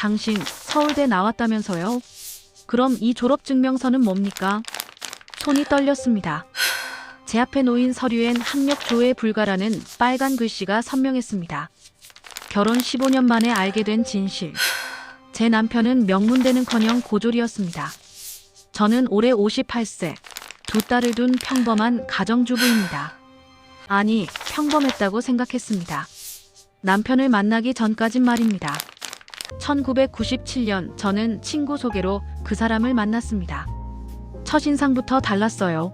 당신 서울대 나왔다면서요? 그럼 이 졸업증명서는 뭡니까? 손이 떨렸습니다. 제 앞에 놓인 서류엔 학력 조회 불가라는 빨간 글씨가 선명했습니다. 결혼 15년 만에 알게 된 진실. 제 남편은 명문대는커녕 고졸이었습니다. 저는 올해 58세, 두 딸을 둔 평범한 가정주부입니다. 아니, 평범했다고 생각했습니다. 남편을 만나기 전까진 말입니다. 1997년 저는 친구 소개로 그 사람을 만났습니다. 첫인상부터 달랐어요.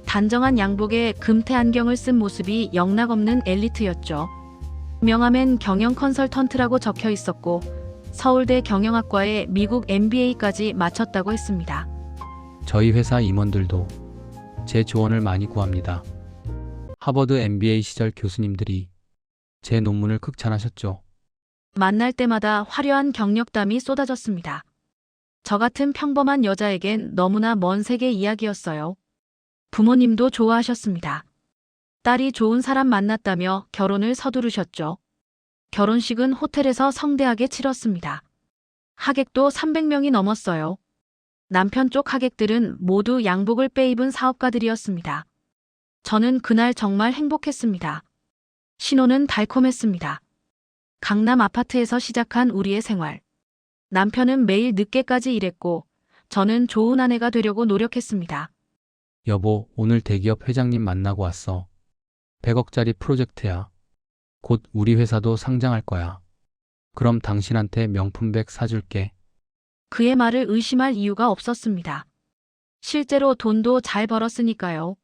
단정한 양복에 금태 안경을 쓴 모습이 영락없는 엘리트였죠. 명함엔 경영 컨설턴트라고 적혀 있었고 서울대 경영학과에 미국 MBA까지 마쳤다고 했습니다. 저희 회사 임원들도 제 조언을 많이 구합니다. 하버드 MBA 시절 교수님들이 제 논문을 극찬하셨죠. 만날 때마다 화려한 경력담이 쏟아졌습니다. 저 같은 평범한 여자에겐 너무나 먼 세계 이야기였어요. 부모님도 좋아하셨습니다. 딸이 좋은 사람 만났다며 결혼을 서두르셨죠. 결혼식은 호텔에서 성대하게 치렀습니다. 하객도 300명이 넘었어요. 남편 쪽 하객들은 모두 양복을 빼입은 사업가들이었습니다. 저는 그날 정말 행복했습니다. 신혼은 달콤했습니다. 강남 아파트에서 시작한 우리의 생활. 남편은 매일 늦게까지 일했고 저는 좋은 아내가 되려고 노력했습니다. 여보, 오늘 대기업 회장님 만나고 왔어. 100억짜리 프로젝트야. 곧 우리 회사도 상장할 거야. 그럼 당신한테 명품백 사줄게. 그의 말을 의심할 이유가 없었습니다. 실제로 돈도 잘 벌었으니까요.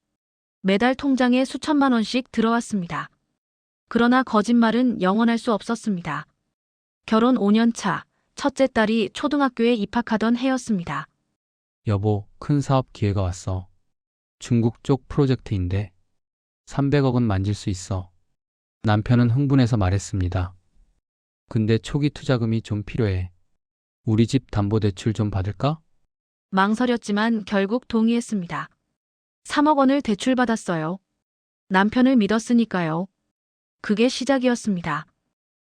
매달 통장에 수천만 원씩 들어왔습니다. 그러나 거짓말은 영원할 수 없었습니다. 결혼 5년 차, 첫째 딸이 초등학교에 입학하던 해였습니다. 여보, 큰 사업 기회가 왔어. 중국 쪽 프로젝트인데 300억은 만질 수 있어. 남편은 흥분해서 말했습니다. 근데 초기 투자금이 좀 필요해. 우리 집 담보대출 좀 받을까? 망설였지만 결국 동의했습니다. 3억 원을 대출받았어요. 남편을 믿었으니까요. 그게 시작이었습니다.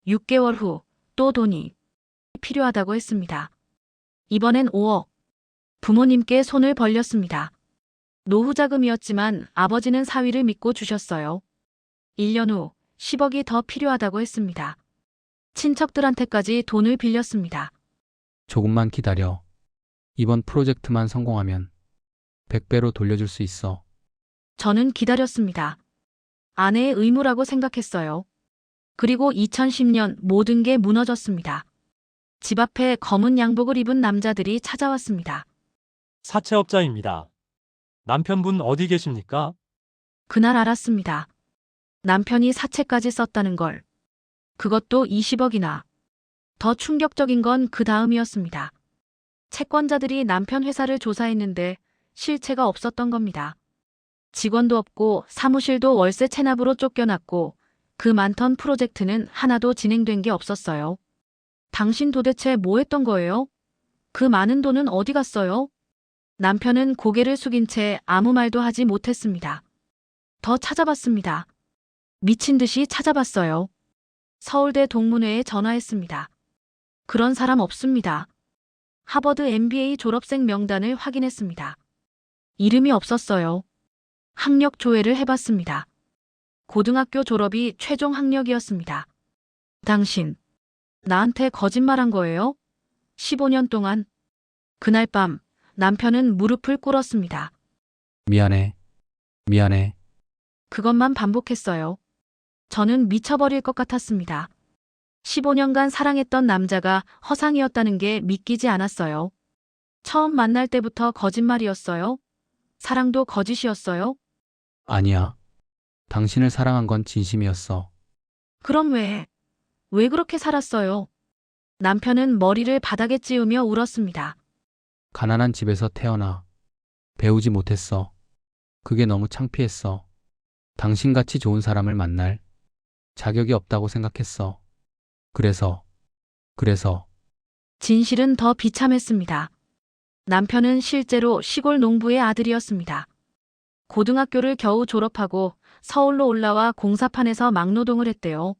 6개월 후 또 돈이 필요하다고 했습니다. 이번엔 5억. 부모님께 손을 벌렸습니다. 노후 자금이었지만 아버지는 사위를 믿고 주셨어요. 1년 후 10억이 더 필요하다고 했습니다. 친척들한테까지 돈을 빌렸습니다. 조금만 기다려. 이번 프로젝트만 성공하면 100배로 돌려줄 수 있어. 저는 기다렸습니다. 아내의 의무라고 생각했어요. 그리고 2010년 모든 게 무너졌습니다. 집 앞에 검은 양복을 입은 남자들이 찾아왔습니다. 사채업자입니다. 남편분 어디 계십니까? 그날 알았습니다. 남편이 사채까지 썼다는 걸. 그것도 20억이나. 더 충격적인 건 그 다음이었습니다. 채권자들이 남편 회사를 조사했는데 실체가 없었던 겁니다. 직원도 없고 사무실도 월세 체납으로 쫓겨났고 그 많던 프로젝트는 하나도 진행된 게 없었어요. 당신 도대체 뭐 했던 거예요? 그 많은 돈은 어디 갔어요? 남편은 고개를 숙인 채 아무 말도 하지 못했습니다. 더 찾아봤습니다. 미친 듯이 찾아봤어요. 서울대 동문회에 전화했습니다. 그런 사람 없습니다. 하버드 MBA 졸업생 명단을 확인했습니다. 이름이 없었어요. 학력 조회를 해봤습니다. 고등학교 졸업이 최종 학력이었습니다. 당신, 나한테 거짓말한 거예요? 15년 동안. 그날 밤 남편은 무릎을 꿇었습니다. 미안해. 미안해. 그것만 반복했어요. 저는 미쳐버릴 것 같았습니다. 15년간 사랑했던 남자가 허상이었다는 게 믿기지 않았어요. 처음 만날 때부터 거짓말이었어요? 사랑도 거짓이었어요? 아니야. 당신을 사랑한 건 진심이었어. 그럼 왜 그렇게 살았어요? 남편은 머리를 바닥에 찌우며 울었습니다. 가난한 집에서 태어나 배우지 못했어. 그게 너무 창피했어. 당신같이 좋은 사람을 만날 자격이 없다고 생각했어. 그래서 진실은 더 비참했습니다. 남편은 실제로 시골 농부의 아들이었습니다. 고등학교를 겨우 졸업하고 서울로 올라와 공사판에서 막노동을 했대요.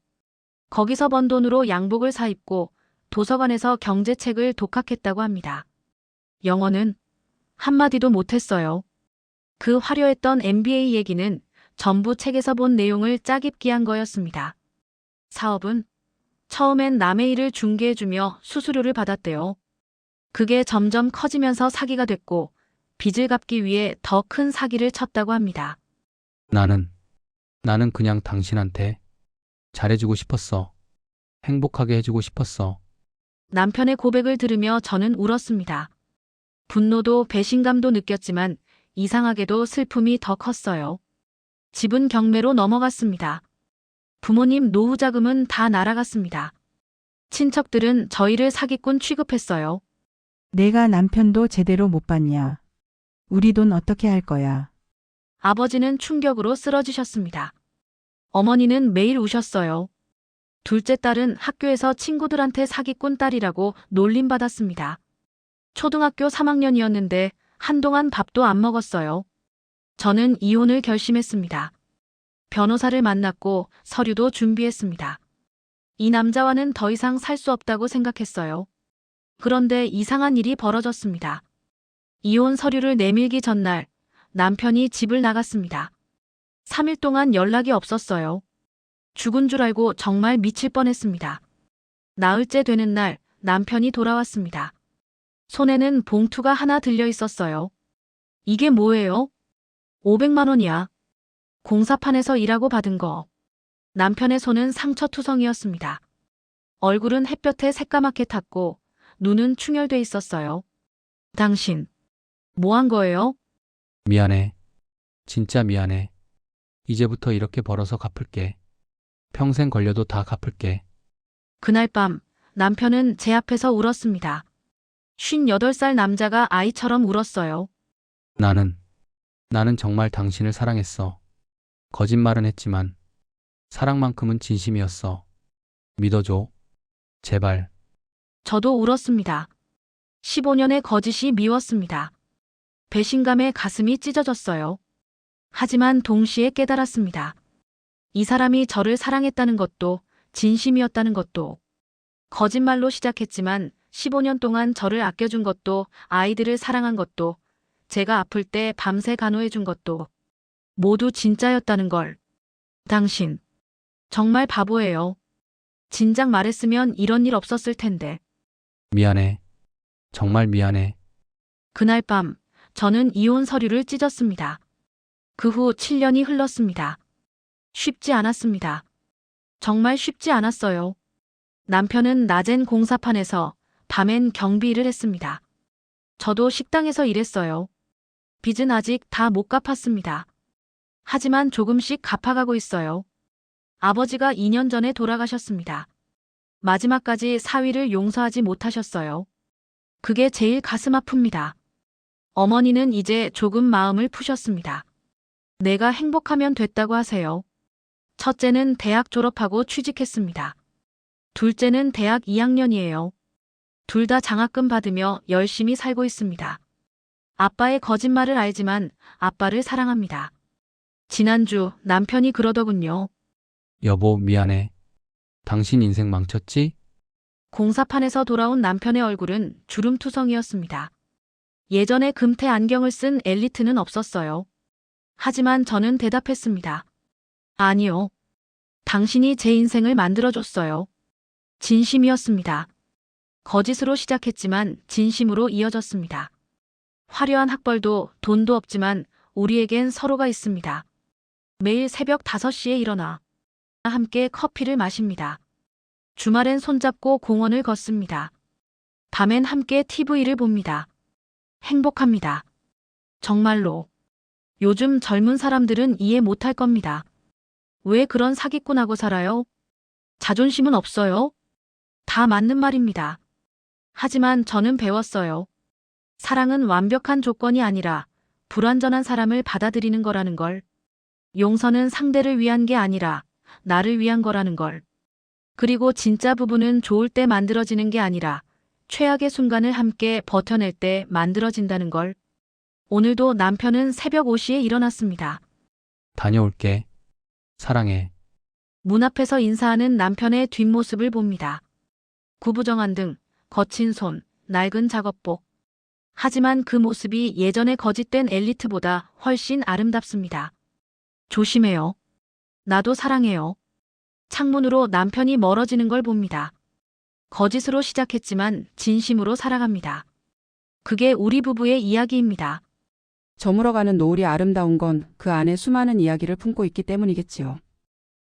거기서 번 돈으로 양복을 사 입고 도서관에서 경제책을 독학했다고 합니다. 영어는 한마디도 못했어요. 그 화려했던 MBA 얘기는 전부 책에서 본 내용을 짜깁기 한 거였습니다. 사업은 처음엔 남의 일을 중개해주며 수수료를 받았대요. 그게 점점 커지면서 사기가 됐고 빚을 갚기 위해 더 큰 사기를 쳤다고 합니다. 나는 그냥 당신한테 잘해주고 싶었어. 행복하게 해주고 싶었어. 남편의 고백을 들으며 저는 울었습니다. 분노도 배신감도 느꼈지만 이상하게도 슬픔이 더 컸어요. 집은 경매로 넘어갔습니다. 부모님 노후 자금은 다 날아갔습니다. 친척들은 저희를 사기꾼 취급했어요. 내가 남편도 제대로 못 봤냐. 우리 돈 어떻게 할 거야. 아버지는 충격으로 쓰러지셨습니다. 어머니는 매일 우셨어요. 둘째 딸은 학교에서 친구들한테 사기꾼 딸이라고 놀림받았습니다. 초등학교 3학년이었는데 한동안 밥도 안 먹었어요. 저는 이혼을 결심했습니다. 변호사를 만났고 서류도 준비했습니다. 이 남자와는 더 이상 살 수 없다고 생각했어요. 그런데 이상한 일이 벌어졌습니다. 이혼 서류를 내밀기 전날 남편이 집을 나갔습니다. 3일 동안 연락이 없었어요. 죽은 줄 알고 정말 미칠 뻔했습니다. 나흘째 되는 날 남편이 돌아왔습니다. 손에는 봉투가 하나 들려 있었어요. 이게 뭐예요? 500만 원이야. 공사판에서 일하고 받은 거. 남편의 손은 상처투성이었습니다. 얼굴은 햇볕에 새까맣게 탔고 눈은 충혈돼 있었어요. 당신, 뭐 한 거예요? 미안해. 진짜 미안해. 이제부터 이렇게 벌어서 갚을게. 평생 걸려도 다 갚을게. 그날 밤 남편은 제 앞에서 울었습니다. 58살 남자가 아이처럼 울었어요. 나는 정말 당신을 사랑했어. 거짓말은 했지만 사랑만큼은 진심이었어. 믿어줘. 제발. 저도 울었습니다. 15년의 거짓이 미웠습니다. 배신감에 가슴이 찢어졌어요. 하지만 동시에 깨달았습니다. 이 사람이 저를 사랑했다는 것도 진심이었다는 것도 거짓말로 시작했지만 15년 동안 저를 아껴준 것도 아이들을 사랑한 것도 제가 아플 때 밤새 간호해준 것도 모두 진짜였다는 걸. 당신 정말 바보예요. 진작 말했으면 이런 일 없었을 텐데. 미안해. 정말 미안해. 그날 밤 저는 이혼 서류를 찢었습니다. 그 후 7년이 흘렀습니다. 쉽지 않았습니다. 정말 쉽지 않았어요. 남편은 낮엔 공사판에서 밤엔 경비 일을 했습니다. 저도 식당에서 일했어요. 빚은 아직 다 못 갚았습니다. 하지만 조금씩 갚아가고 있어요. 아버지가 2년 전에 돌아가셨습니다. 마지막까지 사위를 용서하지 못하셨어요. 그게 제일 가슴 아픕니다. 어머니는 이제 조금 마음을 푸셨습니다. 내가 행복하면 됐다고 하세요. 첫째는 대학 졸업하고 취직했습니다. 둘째는 대학 2학년이에요. 둘 다 장학금 받으며 열심히 살고 있습니다. 아빠의 거짓말을 알지만 아빠를 사랑합니다. 지난주 남편이 그러더군요. 여보, 미안해. 당신 인생 망쳤지? 공사판에서 돌아온 남편의 얼굴은 주름투성이었습니다. 예전에 금태 안경을 쓴 엘리트는 없었어요. 하지만 저는 대답했습니다. 아니요. 당신이 제 인생을 만들어줬어요. 진심이었습니다. 거짓으로 시작했지만 진심으로 이어졌습니다. 화려한 학벌도 돈도 없지만 우리에겐 서로가 있습니다. 매일 새벽 5시에 일어나 함께 커피를 마십니다. 주말엔 손잡고 공원을 걷습니다. 밤엔 함께 TV를 봅니다. 행복합니다. 정말로. 요즘 젊은 사람들은 이해 못할 겁니다. 왜 그런 사기꾼하고 살아요? 자존심은 없어요? 다 맞는 말입니다. 하지만 저는 배웠어요. 사랑은 완벽한 조건이 아니라 불완전한 사람을 받아들이는 거라는 걸. 용서는 상대를 위한 게 아니라 나를 위한 거라는 걸. 그리고 진짜 부부는 좋을 때 만들어지는 게 아니라 최악의 순간을 함께 버텨낼 때 만들어진다는 걸. 오늘도 남편은 새벽 5시에 일어났습니다. 다녀올게. 사랑해. 문 앞에서 인사하는 남편의 뒷모습을 봅니다. 구부정한 등, 거친 손, 낡은 작업복. 하지만 그 모습이 예전의 거짓된 엘리트보다 훨씬 아름답습니다. 조심해요. 나도 사랑해요. 창문으로 남편이 멀어지는 걸 봅니다. 거짓으로 시작했지만 진심으로 살아갑니다. 그게 우리 부부의 이야기입니다. 저물어가는 노을이 아름다운 건 그 안에 수많은 이야기를 품고 있기 때문이겠지요.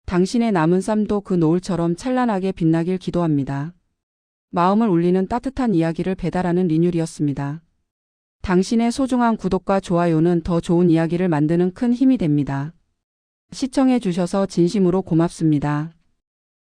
당신의 남은 삶도 그 노을처럼 찬란하게 빛나길 기도합니다. 마음을 울리는 따뜻한 이야기를 배달하는 린율이었습니다. 당신의 소중한 구독과 좋아요는 더 좋은 이야기를 만드는 큰 힘이 됩니다. 시청해 주셔서 진심으로 고맙습니다.